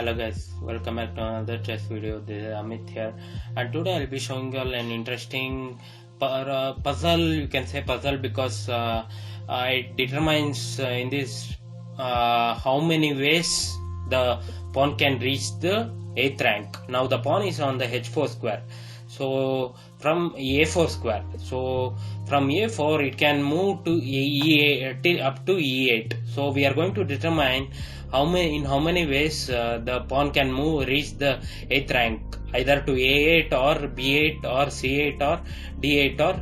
Hello guys, welcome back to another chess video. This is Amit here, and today I'll be showing you all an interesting puzzle. You can say puzzle because it determines in this how many ways the pawn can reach the 8th rank. Now the pawn is on the h4 square, so from a4 square. So from a4 it can move to e8 till up to e8. So we are going to determine in how many ways the pawn can reach the 8th rank, either to a8 or b8 or c8 or d8 or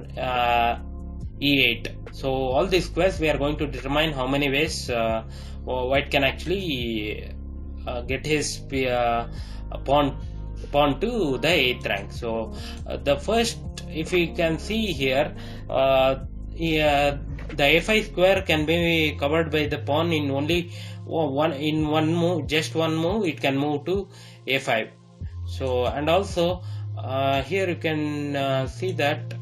e8. So all these squares we are going to determine how many ways white can actually get his pawn to the 8th rank. So the first, if you can see here, the a5 square can be covered by the pawn in only one move, just one move. It can move to a5. So, and also here you can see that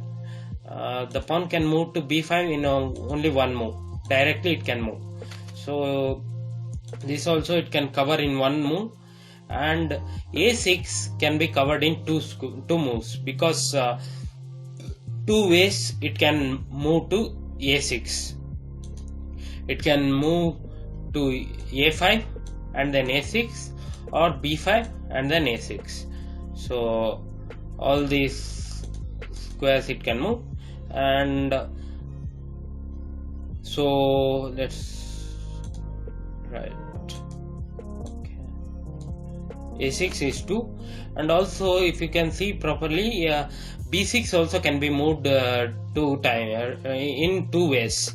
the pawn can move to b5 in only one move. Directly it can move. So this also it can cover in one move, and a6 can be covered in two moves, because two ways it can move to a6. It can move to a5 and then a6, or b5 and then a6. So all these squares it can move, and so let's write a6 is 2, and also if you can see properly, b6 also can be moved in two ways.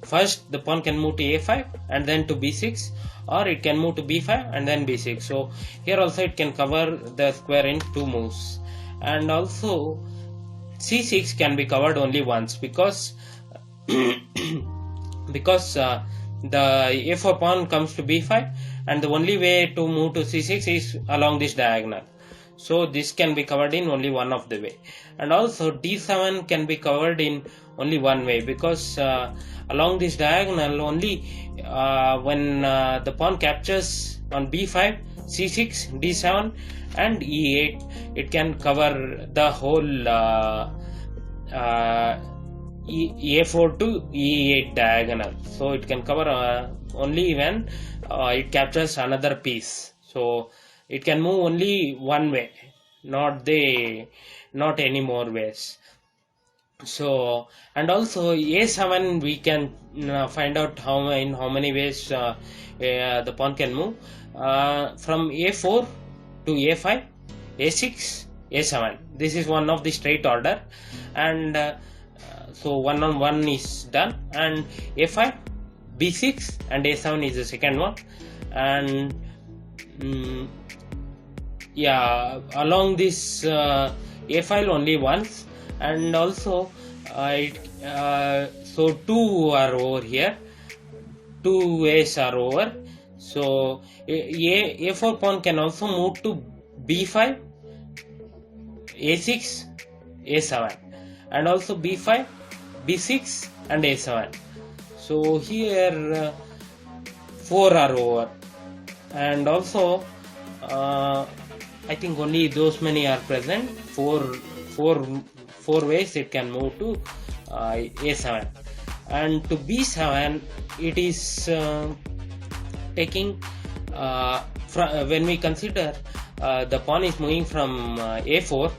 First the pawn can move to a5 and then to b6, or it can move to b5 and then b6. So here also it can cover the square in two moves. And also c6 can be covered only once, because the a4 pawn comes to b5, and the only way to move to c6 is along this diagonal. So this can be covered in only one of the way. And also d7 can be covered in only one way, because along this diagonal only when the pawn captures on b5, c6, d7 and e8, it can cover the whole a4 to e8 diagonal. So it can cover only when it captures another piece. So it can move only one way, not any more ways. So, and also a7 we can find out in how many ways the pawn can move, from a4 to a5, a6, a7. This is one of the straight order, and so 1 on 1 is done, and a5, b6 and a7 is the second one. And along this a file only once, and also so two are over here, two ways are over. So a4 pawn can also move to b5, a6, a7, and also b5, b6 and a7. So here 4 are over, and also I think only those many are present. Four ways it can move to a7. And to b7 it is taking when we consider the pawn is moving from a4,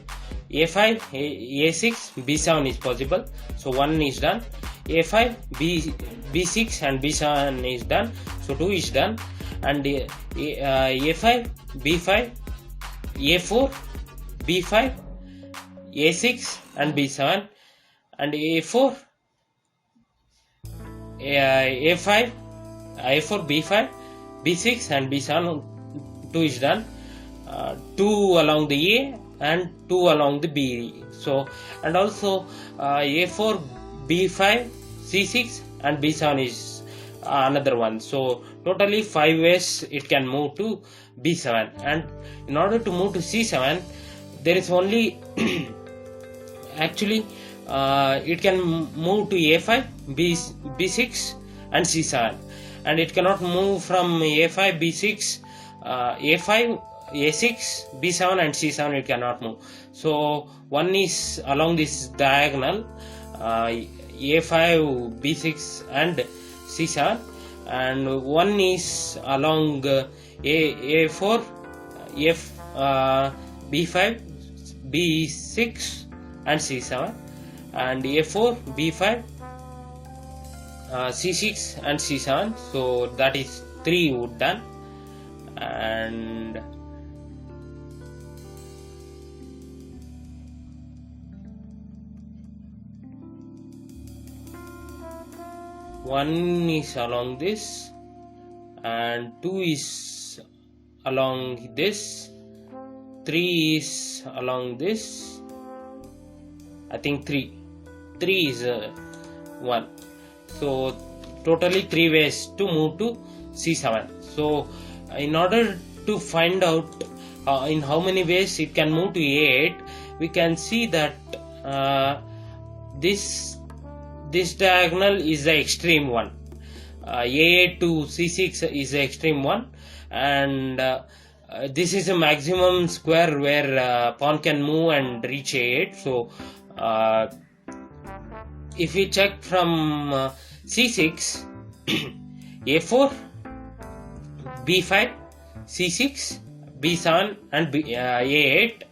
a5, a6, b7 is possible. So 1 is done. a5, b6 and b7 is done. So 2 is done. And a5, b5, a4, b5, a6 and b7, and a4, a5, a4, b5, b6 and b7, 2 is done. 2 along the a and 2 along the b. So, and also a4, b5, c6 and b7 is another one. So totally 5 ways it can move to b7. And in order to move to c7, there is only actually it can move to a5, b6 and c7, and it cannot move from a5, b6 a5, a6, b7 and c7 it cannot move. So one is along this diagonal, a5, b6 and c7, and one is along a4, f b5, b6 and c7, and a4, b5, c6 and c7. So that is 3 wood done. And one is along this, and 2 is along this, 3 is along this. I think 3 is 1. So totally 3 ways to move to c7. So in order to find out in how many ways it can move to a8, we can see that this diagonal is the extreme one. a8 to c6 is the extreme one, and this is a maximum square where pawn can move and reach a8. So if we check from c6, a4, b5, c6, b7 and a8,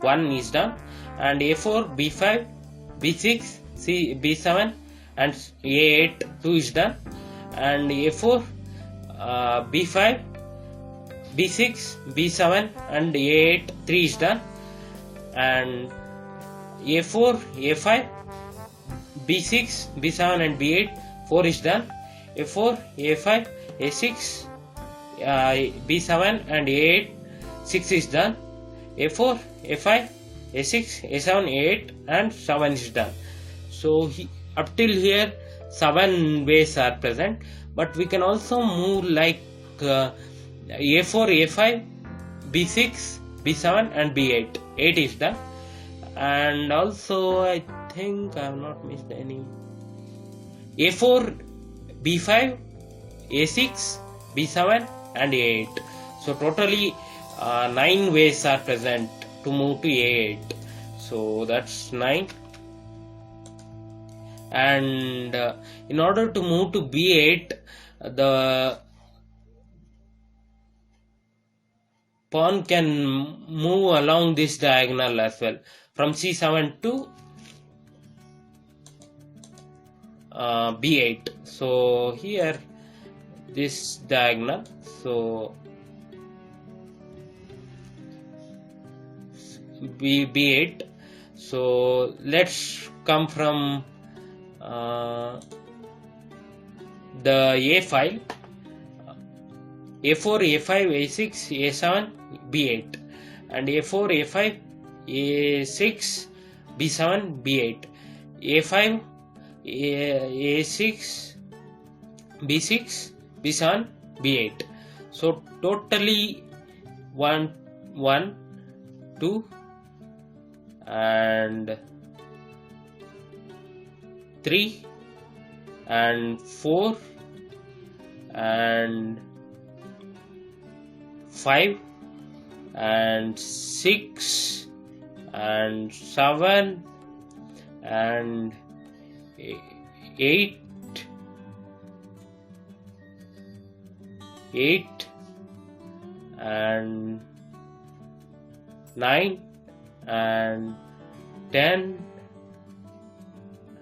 1 is done, and a4, b5, b6, b7 and a8, 2 is done, and a4, b5, b6, b7 and a8, 3 is done, and a4, a5, b6, b7 and b8, 4 is done, a4, a5, a6, b7 and a8, 6 is done, a4, a5, a6, a7, a8 and 7 is done. So up till here 7 ways are present, but we can also move like a4, a5, b6, b7 and b8. 8 is done, and also I think I have not missed any. a4, b5, a6, b7 and a8. So totally 9 ways are present to move to a8. So that's 9. And in order to move to b8, the pawn can move along this diagonal as well, from c7 to b8. So here this diagonal, so b8. So let's come from the A file, A4, A5, A6, A7, B8, and A4, A5, A6, B7, B8, A5, A6, B6, B7, B8. So totally 1, 2 and 3 and 4 and 5 and 6 and 7 and 8 and 9 and 10,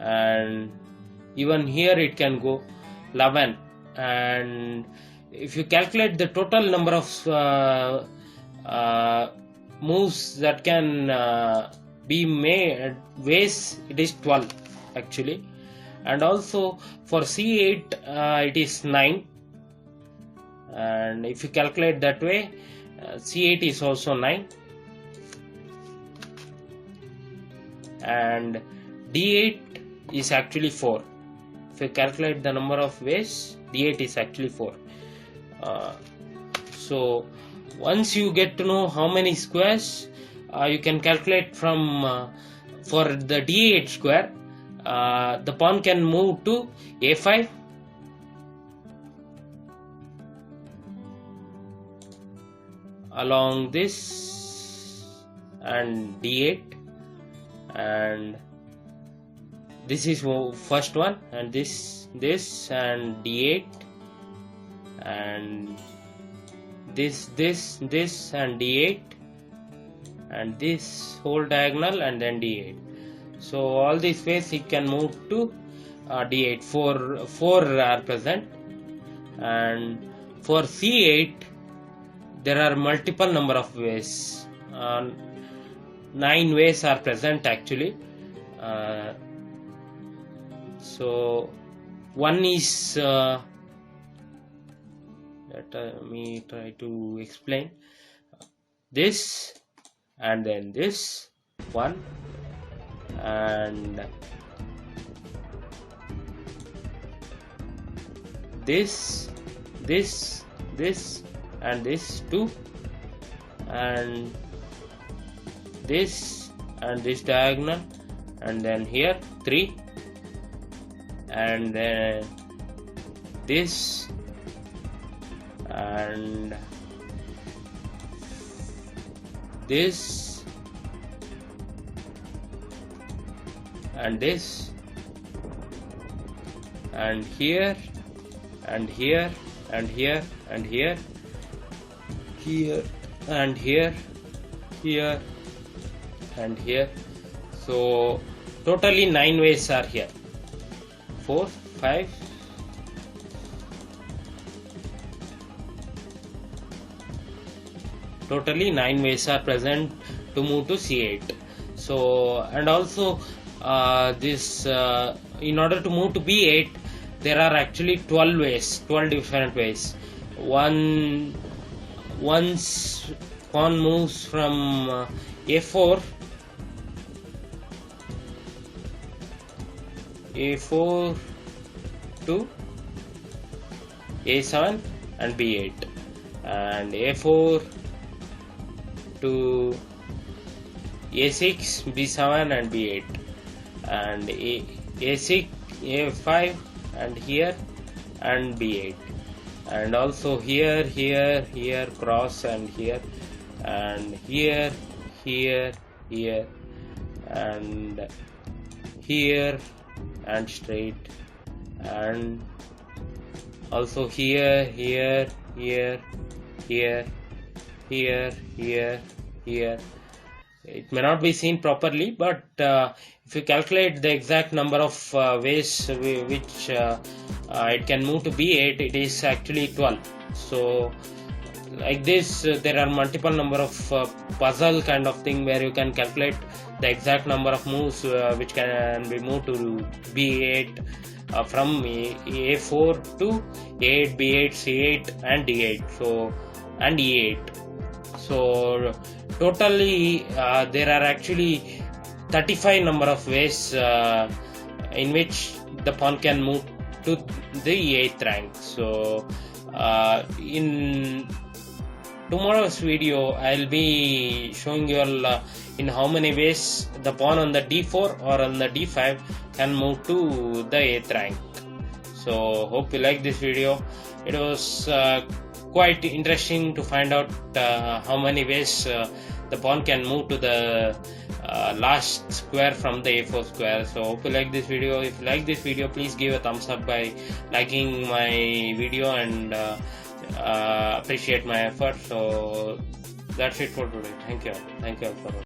and even here it can go 11. And if you calculate the total number of moves that can be made, ways, it is 12 actually. And also for c8 it is 9, and if you calculate that way, c8 is also 9, and d8 is actually 4. If you calculate the number of ways, d8 is actually 4. So once you get to know how many squares, you can calculate from for the d8 square, the pawn can move to a5, along this and d8, and this is first one, and this and d8, and this and d8, and this whole diagonal, and then d8. So all these ways it can move to d8. Four are present, and for c8 there are multiple number of ways. 9 ways are present actually. So one is let me try to explain this, and then this one, and this and this 2, and this and this diagonal, and then here 3, and then this and this and this, and here and here and here and here, here and here, here and here. So totally 9 ways are here. 4, 5, totally 9 ways are present to move to c8. So, and also this in order to move to b8 there are actually 12 ways, 12 different ways. Once pawn moves from a4 to a7 and b8, and a4 to a6, b7 and b8, and a6, a5 and here and b8, and also here, cross, and here, and here, and here and straight, and also here, it may not be seen properly, but if you calculate the exact number of ways which it can move to b8, it is actually 12. So like this, there are multiple number of puzzle kind of thing where you can calculate the exact number of moves which can be moved to b8 from a4 to a8, b8, c8 and d8, so and e8. So totally there are actually 35 number of ways in which the pawn can move to the 8th rank. So in tomorrow's video I'll be showing you all in how many ways the pawn on the d4 or on the d5 can move to the 8th rank. So hope you like this video. It was quite interesting to find out how many ways the pawn can move to the last square from the a4 square. So hope you like this video. If you like this video, please give a thumbs up by liking my video and appreciate my effort. So that's it for today. Thank you all for watching.